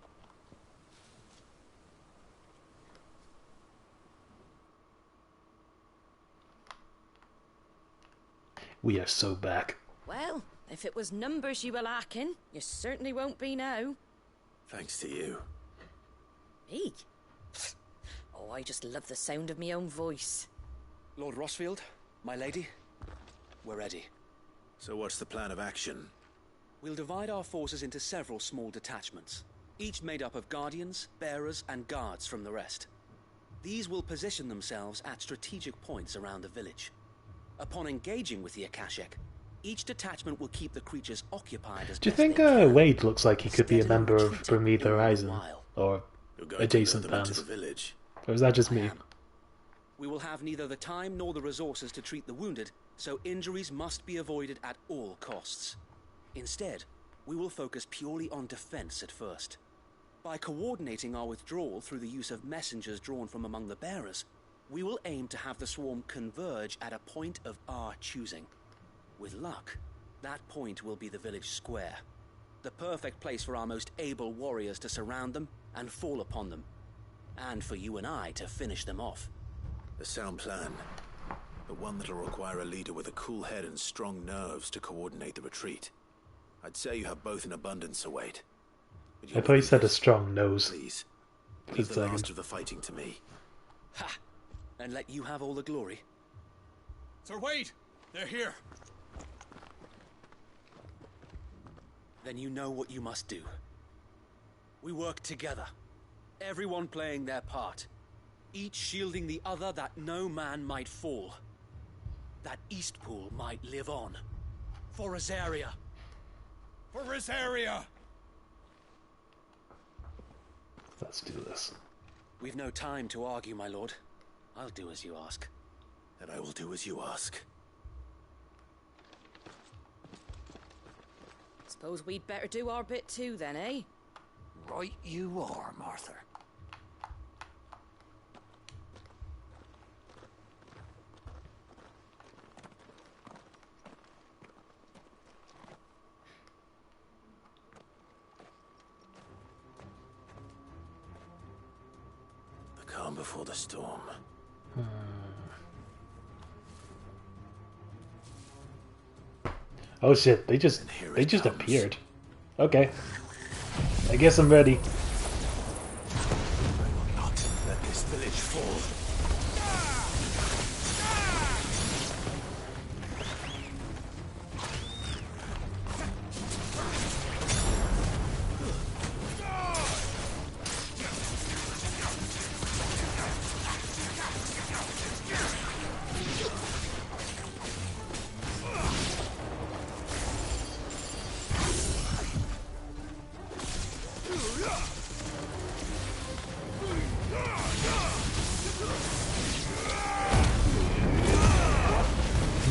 We are so back. Well, if it was numbers you were lacking, you certainly won't be now. Thanks to you. Me? Oh, I just love the sound of my own voice. Lord Rossfield, my lady, we're ready. So what's the plan of action? We'll divide our forces into several small detachments, each made up of guardians, bearers, and guards from the rest. These will position themselves at strategic points around the village. Upon engaging with the Akashic, each detachment will keep the creatures occupied as Do you best think they can. Wade looks like he could be a Steadily member of retreating Bermuda all the Horizon? while. Or You're going adjacent to lure them into bands? the village. Or is that just me? We will have neither the time nor the resources to treat the wounded, so injuries must be avoided at all costs. Instead, we will focus purely on defense at first. By coordinating our withdrawal through the use of messengers drawn from among the bearers, we will aim to have the swarm converge at a point of our choosing. With luck, that point will be the village square, the perfect place for our most able warriors to surround them and fall upon them, and for you and I to finish them off. A sound plan, but one that'll require a leader with a cool head and strong nerves to coordinate the retreat. I'd say you have both in abundance, Sir Wade. I thought you said a strong nose. Please, For leave a the last second. of the fighting to me. Ha! And let you have all the glory. Sir Wade, they're here. Then you know what you must do. We work together, everyone playing their part, each shielding the other that no man might fall, that Eastpool might live on. For Rosaria. For Rosaria! Let's do this. We've no time to argue, my lord. I'll do as you ask. And I will do as you ask. Suppose we'd better do our bit too then, eh? Right you are, Martha. The calm before the storm. Oh shit, they just appeared. Okay. I guess I'm ready. I will not let this village fall.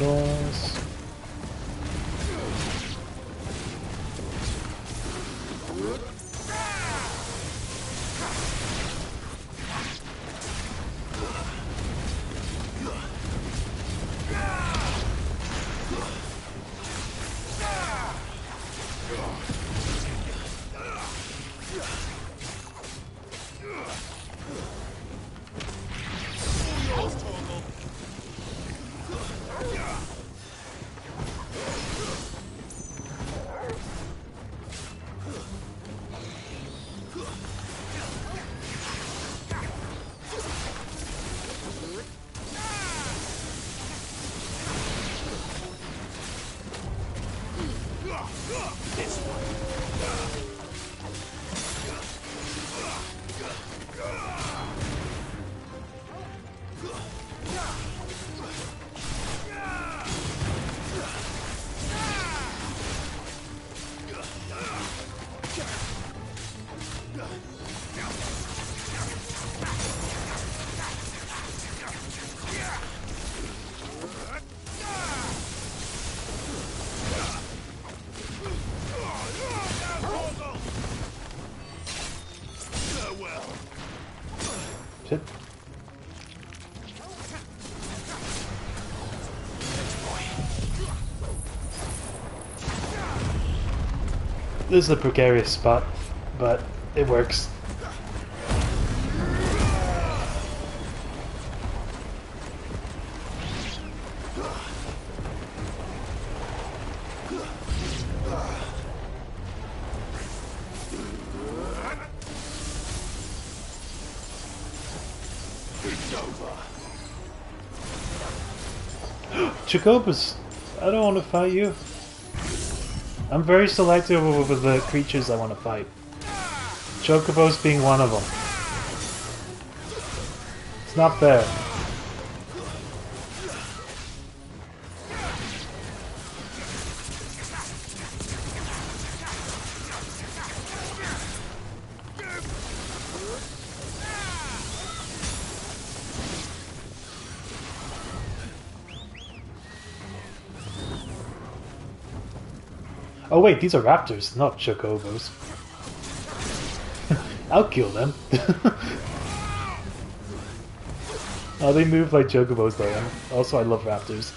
Nice. Shit. This is a precarious spot, but it works. Chocobos, I don't want to fight you. I'm very selective over the creatures I want to fight. Chocobos being one of them. It's not fair. Oh wait, these are raptors, not chocobos. I'll kill them. Oh, they move like chocobos though, and also I love raptors.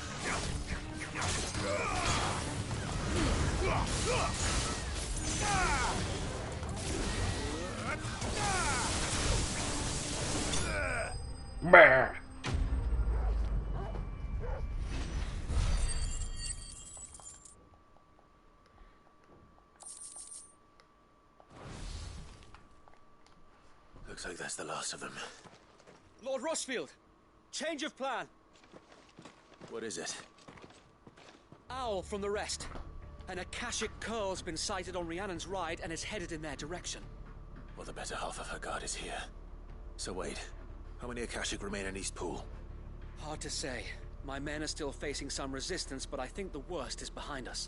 Brr. Looks like that's the last of them. Lord Rossfield, change of plan. What is it? Owl from the rest. An Akashic curl's been sighted on Rhiannon's ride and is headed in their direction. Well, the better half of her guard is here. So wait, how many Akashic remain in East Pool? Hard to say. My men are still facing some resistance, but I think the worst is behind us.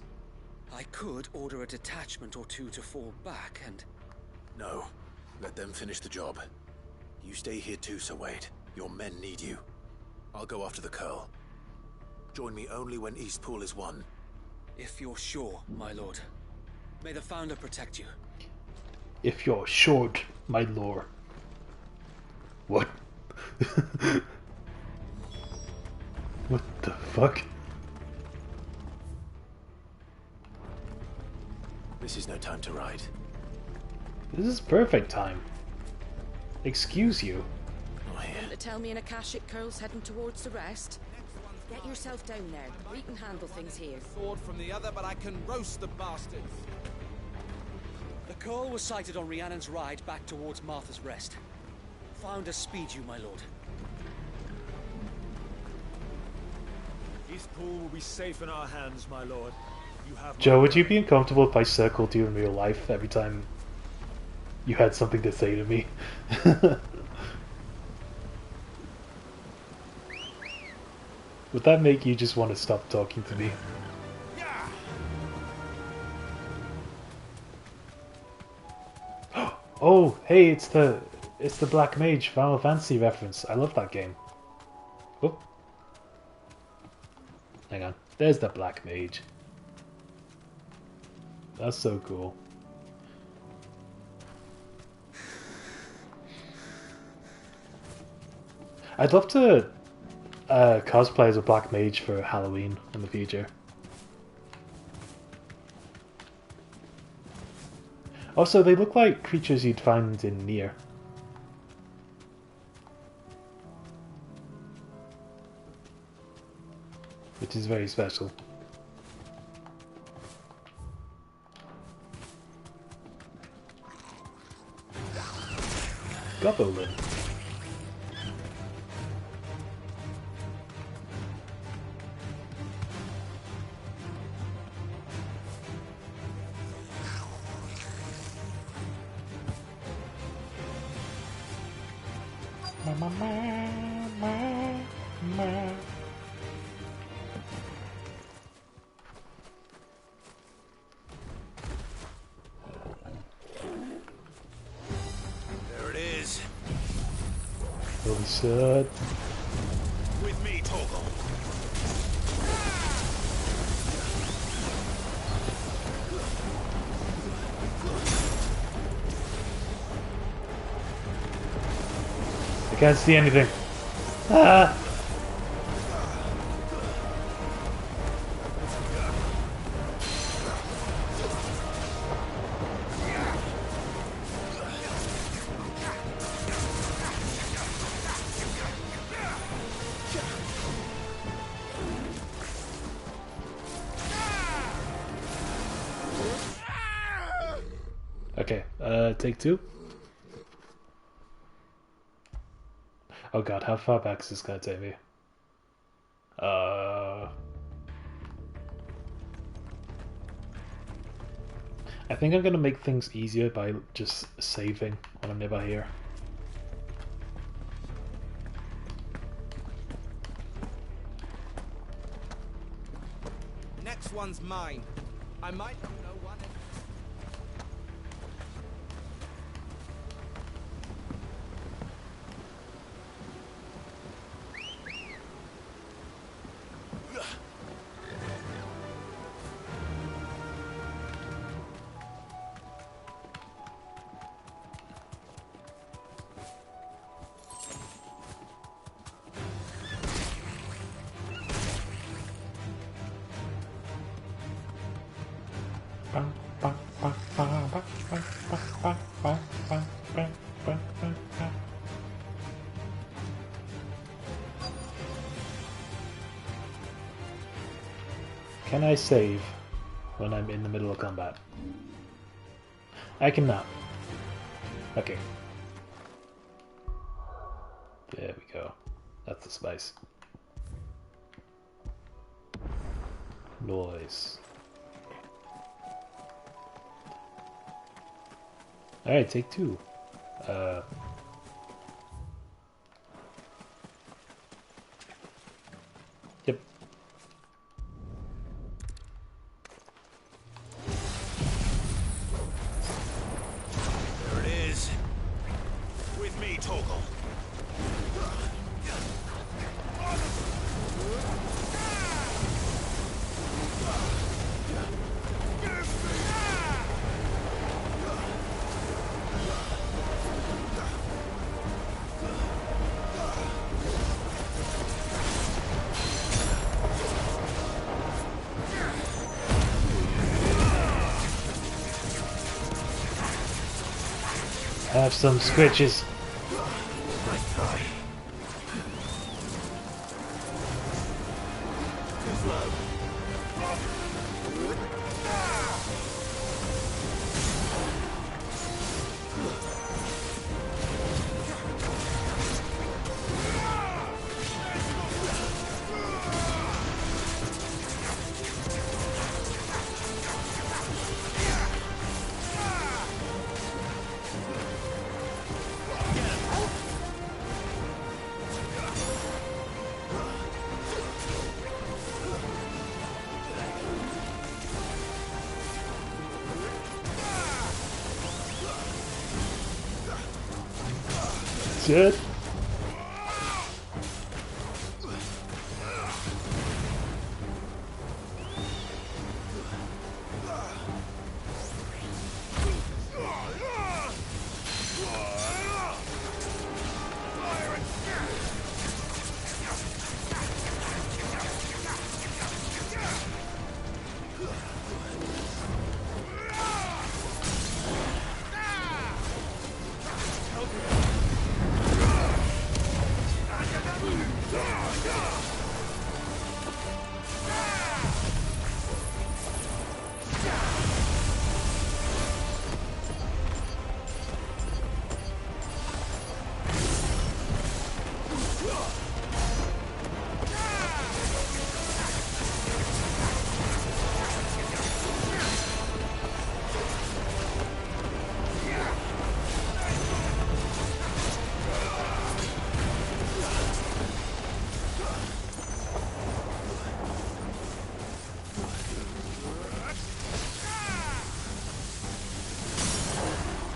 I could order a detachment or two to fall back and... No. Let them finish the job. You stay here too, Sir Wade. Your men need you. I'll go after the curl. Join me only when East Pool is won. If you're sure, my lord. May the Founder protect you. If you're short, my lord. What? What the fuck? This is no time to ride. This is perfect time. Excuse you. Want to tell me an Akashic Curl's heading towards the rest? Get yourself down there. We can handle things here. Sword from the other, but I can roast the bastards. The Curl was sighted on Rhiannon's ride back towards Martha's Rest. Founder speed you, my lord. Eastpool will be safe in our hands, my lord. You have Joe, would you be uncomfortable if I circled you in real life every time you had something to say to me? Would that make you just want to stop talking to me? Oh, hey, it's the Black Mage Final Fantasy reference. I love that game. Oh. Hang on. There's the Black Mage. That's so cool. I'd love to cosplay as a Black Mage for Halloween in the future. Also, they look like creatures you'd find in Nier. Which is very special. Goblin. There it is. Holy shit. With me, Torgal. I can't see anything. Ah! Okay, take two. Oh god, how far back is this gonna take me? I think I'm gonna make things easier by just saving when I'm nearby here. Next one's mine. I might not know one. Can I save when I'm in the middle of combat? I cannot. Okay. There we go. That's the spice. Noise. Alright, take two. Yep. There it is. With me, Torgal. Have some scritches. Good.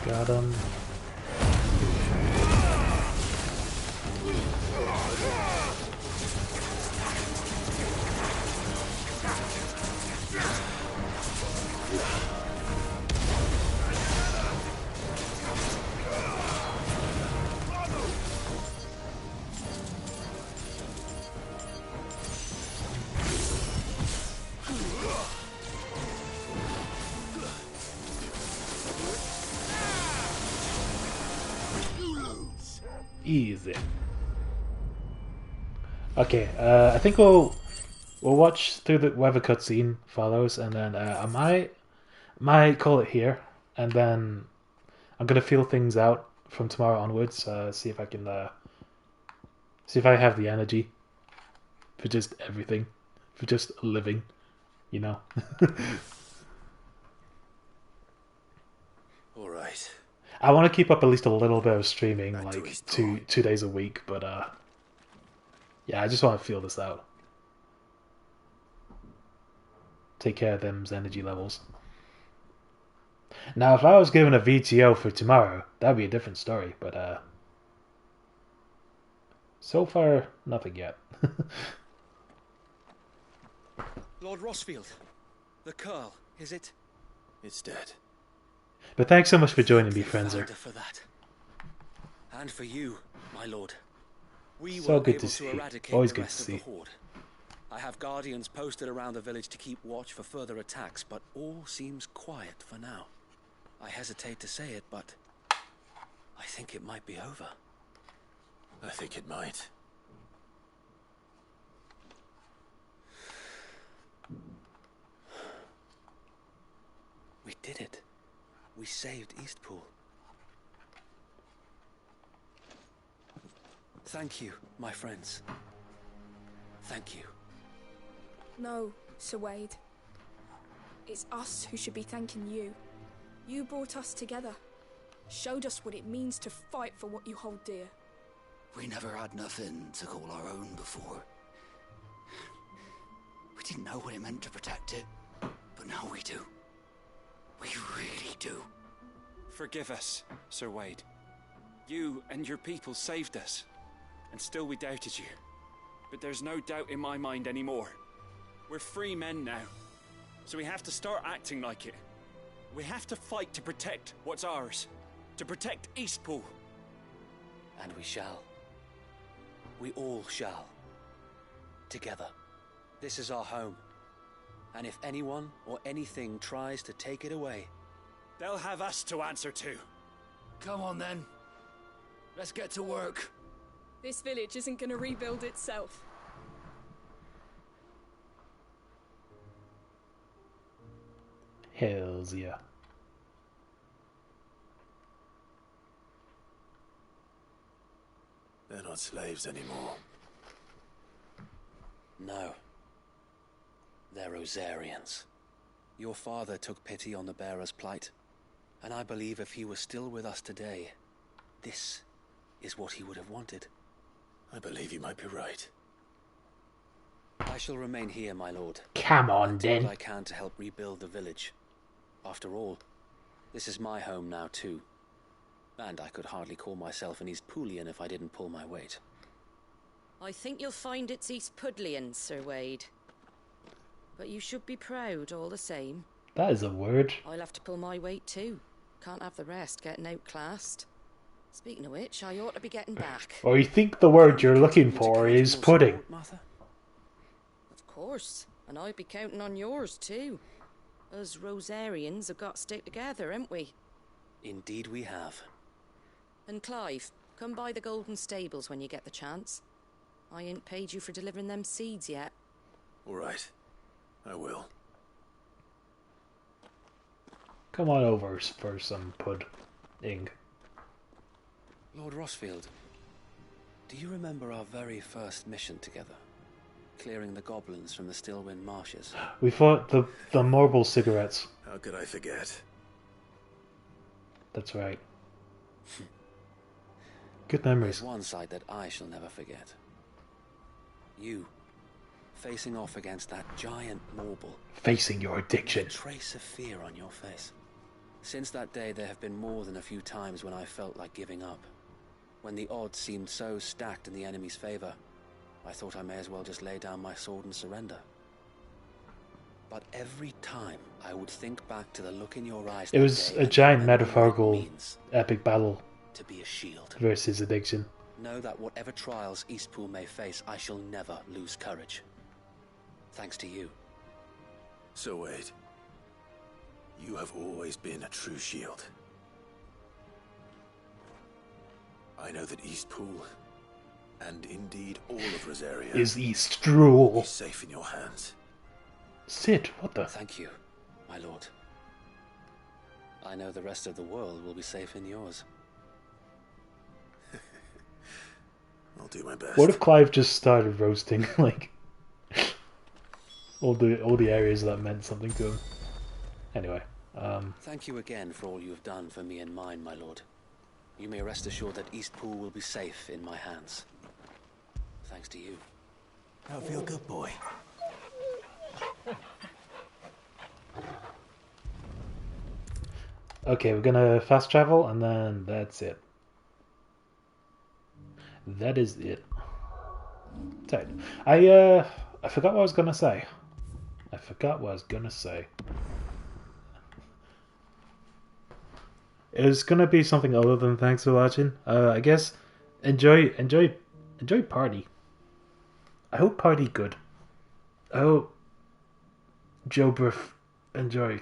Got him. Easy. Okay, I think we'll watch through the whatever cutscene follows, and then I might call it here, and then I'm gonna feel things out from tomorrow onwards. See if I can see if I have the energy for just everything, for just living, you know. All right. I want to keep up at least a little bit of streaming, like two days a week, but yeah, I just want to feel this out. Take care of them's energy levels. Now, if I was given a VTO for tomorrow, that'd be a different story, but so far, nothing yet. Lord Rossfield, the Curl, is it? It's dead. But thanks so much for joining me, Frenzer. For that. And for you, my lord. We So were good able to see. eradicate Always the good rest to of the see. Horde. I have guardians posted around the village to keep watch for further attacks, but all seems quiet for now. I hesitate to say it, but I think it might be over. I think it might. We did it. We saved Eastpool. Thank you, my friends. Thank you. No, Sir Wade. It's us who should be thanking you. You brought us together. Showed us what it means to fight for what you hold dear. We never had nothing to call our own before. We didn't know what it meant to protect it, but now we do. We really do. Forgive us, Sir Wade. You and your people saved us, and still we doubted you. But there's no doubt in my mind anymore. We're free men now, so we have to start acting like it. We have to fight to protect what's ours, to protect Eastpool. And we shall. We all shall. Together. This is our home. And if anyone or anything tries to take it away, they'll have us to answer to. Come on then. Let's get to work. This village isn't gonna rebuild itself. Hells yeah. They're not slaves anymore. No. They're Rosarians. Your father took pity on the bearer's plight, and I believe if he was still with us today, this is what he would have wanted. I believe you might be right. I shall remain here, my lord. Come on, Do then. what I can to help rebuild the village. After all, this is my home now too. And I could hardly call myself an East Poolian if I didn't pull my weight. I think you'll find it's East Pudlian, Sir Wade. But you should be proud all the same. That is a word. I'll have to pull my weight too. Can't have the rest getting outclassed. Speaking of which, I ought to be getting back. Or you think the word you're looking for is pudding. Of course, and I'd be counting on yours too. Us Rosarians have got to stick together, haven't we? Indeed we have. And Clive, come by the Golden Stables when you get the chance. I ain't paid you for delivering them seeds yet. All right. I will. Come on over for some pudding. Lord Rossfield, do you remember our very first mission together? Clearing the goblins from the Stillwind marshes? We fought the marble cigarettes. How could I forget? That's right. Good memories. There's one sight that I shall never forget. You, facing off against that giant marble. Facing your addiction. A trace of fear on your face. Since that day, there have been more than a few times when I felt like giving up. When the odds seemed so stacked in the enemy's favor, I thought I may as well just lay down my sword and surrender. But every time I would think back to the look in your eyes. It was a giant metaphorical epic battle to be a shield versus addiction. Know that whatever trials Eastpool may face, I shall never lose courage. Thanks to you. So Wade, you have always been a true shield. I know that Eastpool, and indeed all of Rosaria, is Eastpool safe in your hands. Sid, what the? Thank you, my lord. I know the rest of the world will be safe in yours. I'll do my best. What if Clive just started roasting like all the areas that meant something to him? Anyway, Thank you again for all you have done for me and mine, my lord. You may rest assured that Eastpool will be safe in my hands. Thanks to you. I feel good, boy. Okay, we're gonna fast travel and then that's it. That is it. Tight. I forgot what I was gonna say. It was gonna be something other than thanks for watching. I guess enjoy party. I hope party good. I hope Joe Briff enjoy.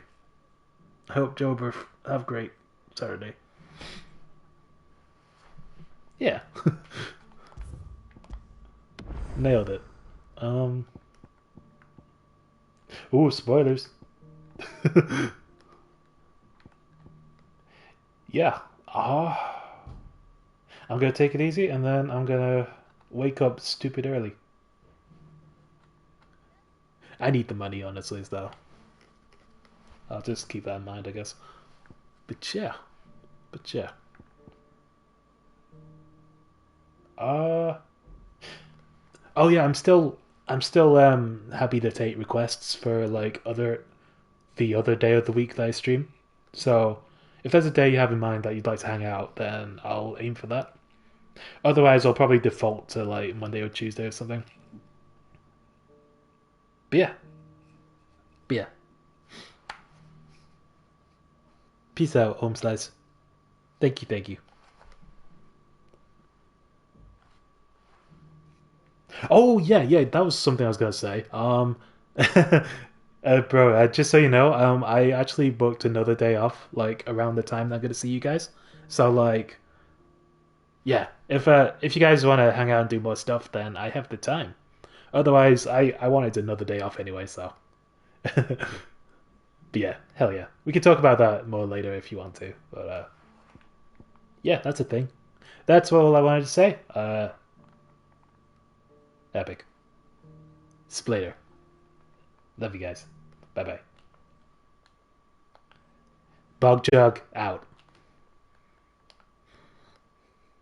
I hope Joe Briff have great Saturday. Yeah. Nailed it. Ooh, spoilers. Yeah. I'm gonna take it easy and then I'm gonna wake up stupid early. I need the money, honestly, though. I'll just keep that in mind, I guess. But yeah. Oh yeah, I'm still happy to take requests for like the other day of the week that I stream. So if there's a day you have in mind that you'd like to hang out, then I'll aim for that. Otherwise, I'll probably default to like Monday or Tuesday or something. But yeah. Peace out, Home Slice. Thank you. Oh yeah, that was something I was gonna say. Bro, just so you know, I actually booked another day off, like around the time that I'm gonna see you guys. So like, yeah, if you guys want to hang out and do more stuff, then I have the time. Otherwise, I wanted another day off anyway, so. But yeah, hell yeah. We can talk about that more later if you want to. But yeah, that's a thing. That's all I wanted to say. Epic. Splitter. Love you guys. Bye bye. Bog Jug out.